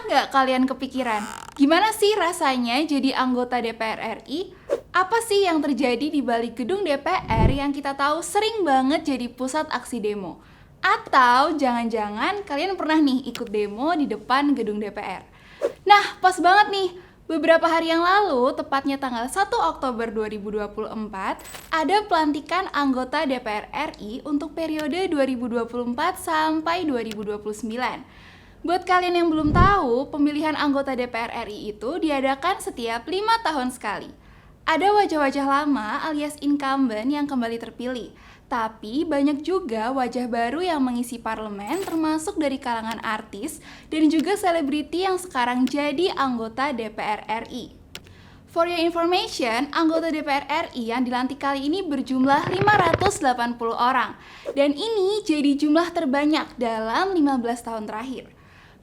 nggak kalian kepikiran? Gimana sih rasanya jadi anggota DPR RI? Apa sih yang terjadi di balik gedung DPR yang kita tahu sering banget jadi pusat aksi demo? Atau jangan-jangan kalian pernah nih ikut demo di depan gedung DPR? Nah, pas banget nih. Beberapa hari yang lalu, tepatnya tanggal 1 Oktober 2024, ada pelantikan anggota DPR RI untuk periode 2024 sampai 2029. Buat kalian yang belum tahu, pemilihan anggota DPR RI itu diadakan setiap 5 tahun sekali. Ada wajah-wajah lama alias incumbent yang kembali terpilih. Tapi banyak juga wajah baru yang mengisi parlemen termasuk dari kalangan artis dan juga selebriti yang sekarang jadi anggota DPR RI. For your information, anggota DPR RI yang dilantik kali ini berjumlah 580 orang. Dan ini jadi jumlah terbanyak dalam 15 tahun terakhir.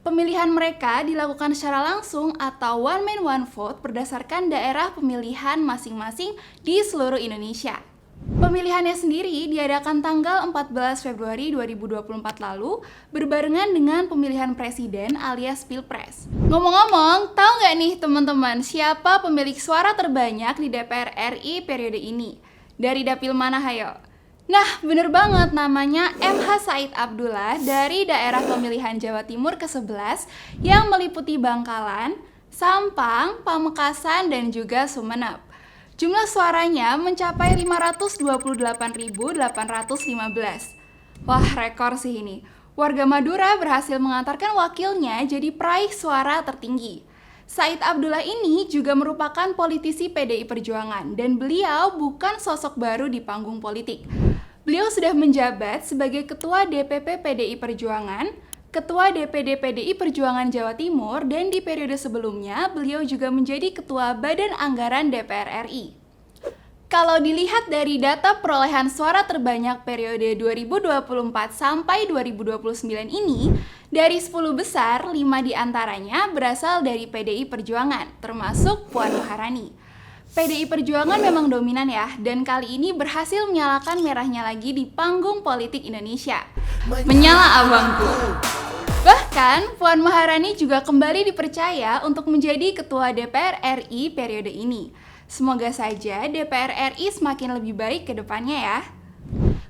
Pemilihan mereka dilakukan secara langsung atau one man one vote berdasarkan daerah pemilihan masing-masing di seluruh Indonesia. Pemilihannya sendiri diadakan tanggal 14 Februari 2024 lalu berbarengan dengan pemilihan presiden alias Pilpres. Ngomong-ngomong, tahu nggak nih teman-teman siapa pemilik suara terbanyak di DPR RI periode ini? Dari dapil mana hayo? Nah, bener banget namanya MH Said Abdullah dari daerah pemilihan Jawa Timur ke-11 yang meliputi Bangkalan, Sampang, Pamekasan, dan juga Sumeneb. Jumlah suaranya mencapai 528.815. Wah, rekor sih ini. Warga Madura berhasil mengantarkan wakilnya jadi peraih suara tertinggi. Said Abdullah ini juga merupakan politisi PDI Perjuangan dan beliau bukan sosok baru di panggung politik. Beliau sudah menjabat sebagai Ketua DPP PDI Perjuangan, Ketua DPD PDI Perjuangan Jawa Timur, dan di periode sebelumnya beliau juga menjadi Ketua Badan Anggaran DPR RI. Kalau dilihat dari data perolehan suara terbanyak periode 2024 sampai 2029 ini, dari 10 besar, 5 diantaranya berasal dari PDI Perjuangan, termasuk Puan Maharani. PDI Perjuangan memang dominan ya, dan kali ini berhasil menyalakan merahnya lagi di panggung politik Indonesia. Menyala abangku! Bahkan, Puan Maharani juga kembali dipercaya untuk menjadi Ketua DPR RI periode ini. Semoga saja DPR RI semakin lebih baik ke depannya ya.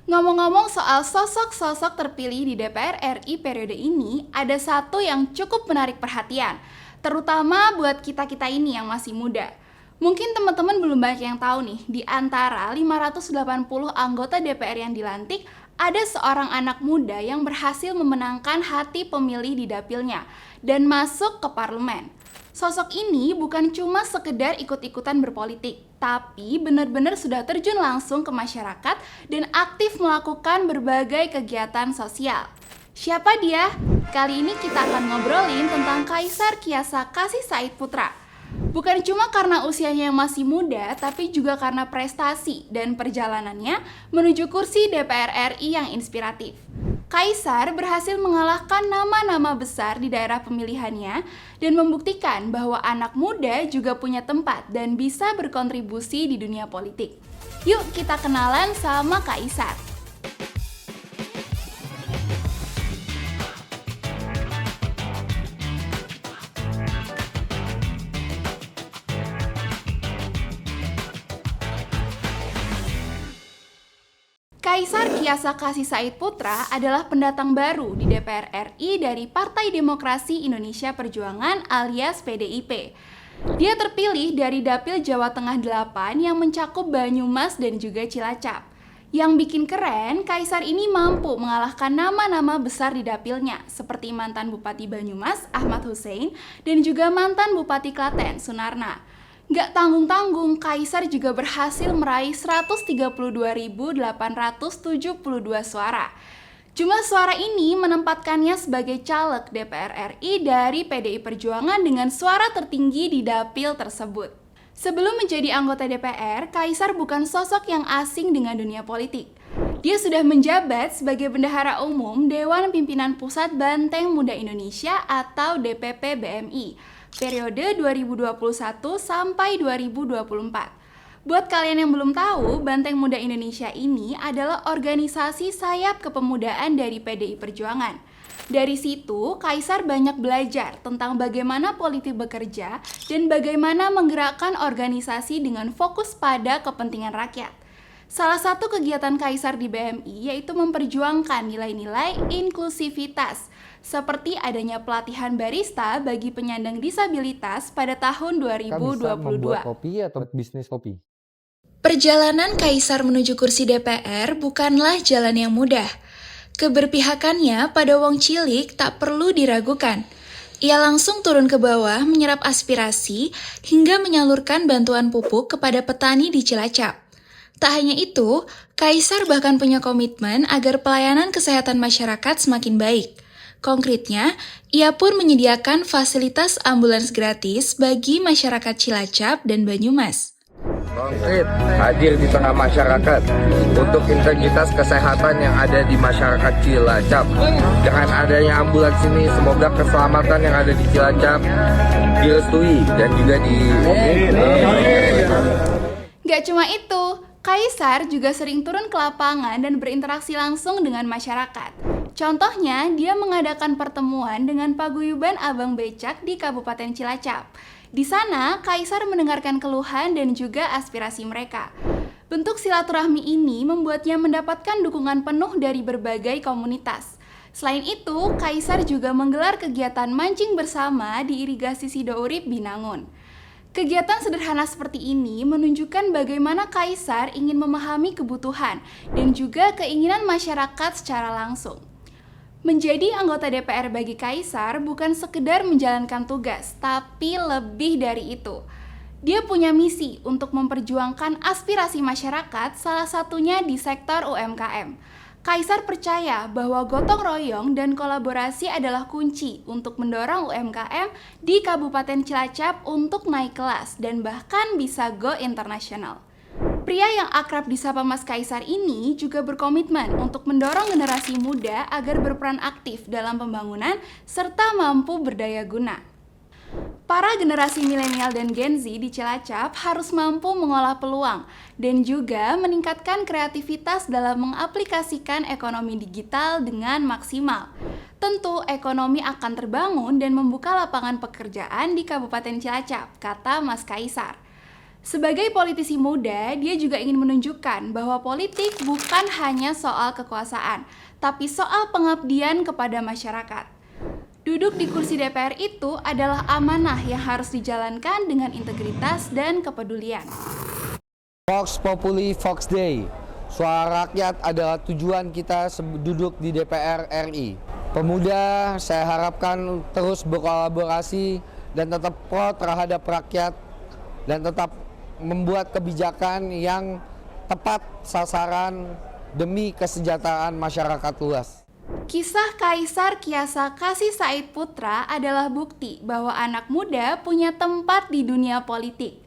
Ngomong-ngomong soal sosok-sosok terpilih di DPR RI periode ini, ada satu yang cukup menarik perhatian, terutama buat kita-kita ini yang masih muda. Mungkin teman-teman belum banyak yang tahu nih, di antara 580 anggota DPR yang dilantik, ada seorang anak muda yang berhasil memenangkan hati pemilih di dapilnya dan masuk ke parlemen. Sosok ini bukan cuma sekedar ikut-ikutan berpolitik, tapi benar-benar sudah terjun langsung ke masyarakat dan aktif melakukan berbagai kegiatan sosial. Siapa dia? Kali ini kita akan ngobrolin tentang Kaisar Kiasa Kasih Said Putra. Bukan cuma karena usianya yang masih muda, tapi juga karena prestasi dan perjalanannya menuju kursi DPR RI yang inspiratif. Kaisar berhasil mengalahkan nama-nama besar di daerah pemilihannya dan membuktikan bahwa anak muda juga punya tempat dan bisa berkontribusi di dunia politik. Yuk kita kenalan sama Kaisar. Kaisar Kiasa Kasih Said Putra adalah pendatang baru di DPR RI dari Partai Demokrasi Indonesia Perjuangan alias PDIP. Dia terpilih dari Dapil Jawa Tengah 8 yang mencakup Banyumas dan juga Cilacap. Yang bikin keren, Kaisar ini mampu mengalahkan nama-nama besar di dapilnya, seperti mantan Bupati Banyumas, Ahmad Hussein, dan juga mantan Bupati Klaten, Sunarna. Gak tanggung-tanggung, Kaisar juga berhasil meraih 132.872 suara. Jumlah suara ini menempatkannya sebagai caleg DPR RI dari PDI Perjuangan dengan suara tertinggi di dapil tersebut. Sebelum menjadi anggota DPR, Kaisar bukan sosok yang asing dengan dunia politik. Dia sudah menjabat sebagai Bendahara Umum Dewan Pimpinan Pusat Banteng Muda Indonesia atau DPP BMI. Periode 2021 sampai 2024. Buat kalian yang belum tahu, Banteng Muda Indonesia ini adalah organisasi sayap kepemudaan dari PDI Perjuangan. Dari situ, Kaisar banyak belajar tentang bagaimana politik bekerja dan bagaimana menggerakkan organisasi dengan fokus pada kepentingan rakyat. Salah satu kegiatan Kaisar di BMI yaitu memperjuangkan nilai-nilai inklusivitas, seperti adanya pelatihan barista bagi penyandang disabilitas pada tahun Kita bisa membuat 2022. kopi atau bisnis kopi. Perjalanan Kaisar menuju kursi DPR bukanlah jalan yang mudah. Keberpihakannya pada wong cilik tak perlu diragukan. Ia langsung turun ke bawah menyerap aspirasi hingga menyalurkan bantuan pupuk kepada petani di Cilacap. Tak hanya itu, Kaisar bahkan punya komitmen agar pelayanan kesehatan masyarakat semakin baik. Konkretnya, ia pun menyediakan fasilitas ambulans gratis bagi masyarakat Cilacap dan Banyumas. Konkret hadir di tengah masyarakat untuk integritas kesehatan yang ada di masyarakat Cilacap. Dengan adanya ambulans ini, semoga keselamatan yang ada di Cilacap direstui dan juga Gak cuma itu, Kaisar juga sering turun ke lapangan dan berinteraksi langsung dengan masyarakat. Contohnya, dia mengadakan pertemuan dengan paguyuban Abang Becak di Kabupaten Cilacap. Di sana, Kaisar mendengarkan keluhan dan juga aspirasi mereka. Bentuk silaturahmi ini membuatnya mendapatkan dukungan penuh dari berbagai komunitas. Selain itu, Kaisar juga menggelar kegiatan mancing bersama di irigasi Sidourip Binangun. Kegiatan sederhana seperti ini menunjukkan bagaimana Kaisar ingin memahami kebutuhan dan juga keinginan masyarakat secara langsung. Menjadi anggota DPR bagi Kaisar bukan sekedar menjalankan tugas, tapi lebih dari itu. Dia punya misi untuk memperjuangkan aspirasi masyarakat, salah satunya di sektor UMKM. Kaisar percaya bahwa gotong royong dan kolaborasi adalah kunci untuk mendorong UMKM di Kabupaten Cilacap untuk naik kelas dan bahkan bisa go internasional. Pria yang akrab disapa Mas Kaisar ini juga berkomitmen untuk mendorong generasi muda agar berperan aktif dalam pembangunan serta mampu berdaya guna. Para generasi milenial dan Gen Z di Cilacap harus mampu mengolah peluang dan juga meningkatkan kreativitas dalam mengaplikasikan ekonomi digital dengan maksimal. Tentu ekonomi akan terbangun dan membuka lapangan pekerjaan di Kabupaten Cilacap, kata Mas Kaisar. Sebagai politisi muda, dia juga ingin menunjukkan bahwa politik bukan hanya soal kekuasaan, tapi soal pengabdian kepada masyarakat. Duduk di kursi DPR itu adalah amanah yang harus dijalankan dengan integritas dan kepedulian. Vox Populi Vox Dei. Suara rakyat adalah tujuan kita duduk di DPR RI. Pemuda, saya harapkan terus berkolaborasi dan tetap pro terhadap rakyat dan tetap membuat kebijakan yang tepat sasaran demi kesejahteraan masyarakat luas. Kisah Kaisar Kiasa Kasih Said Putra adalah bukti bahwa anak muda punya tempat di dunia politik.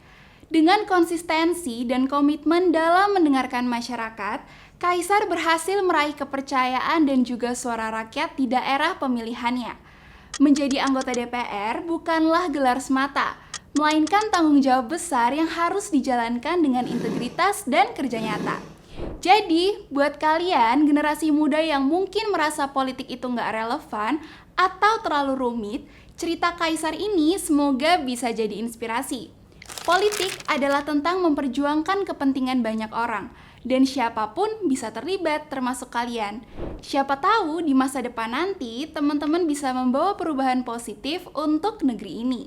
Dengan konsistensi dan komitmen dalam mendengarkan masyarakat, Kaisar berhasil meraih kepercayaan dan juga suara rakyat di daerah pemilihannya. Menjadi anggota DPR bukanlah gelar semata, melainkan tanggung jawab besar yang harus dijalankan dengan integritas dan kerja nyata. Jadi, buat kalian generasi muda yang mungkin merasa politik itu nggak relevan atau terlalu rumit, cerita Kaisar ini semoga bisa jadi inspirasi. Politik adalah tentang memperjuangkan kepentingan banyak orang, dan siapapun bisa terlibat termasuk kalian. Siapa tahu di masa depan nanti teman-teman bisa membawa perubahan positif untuk negeri ini.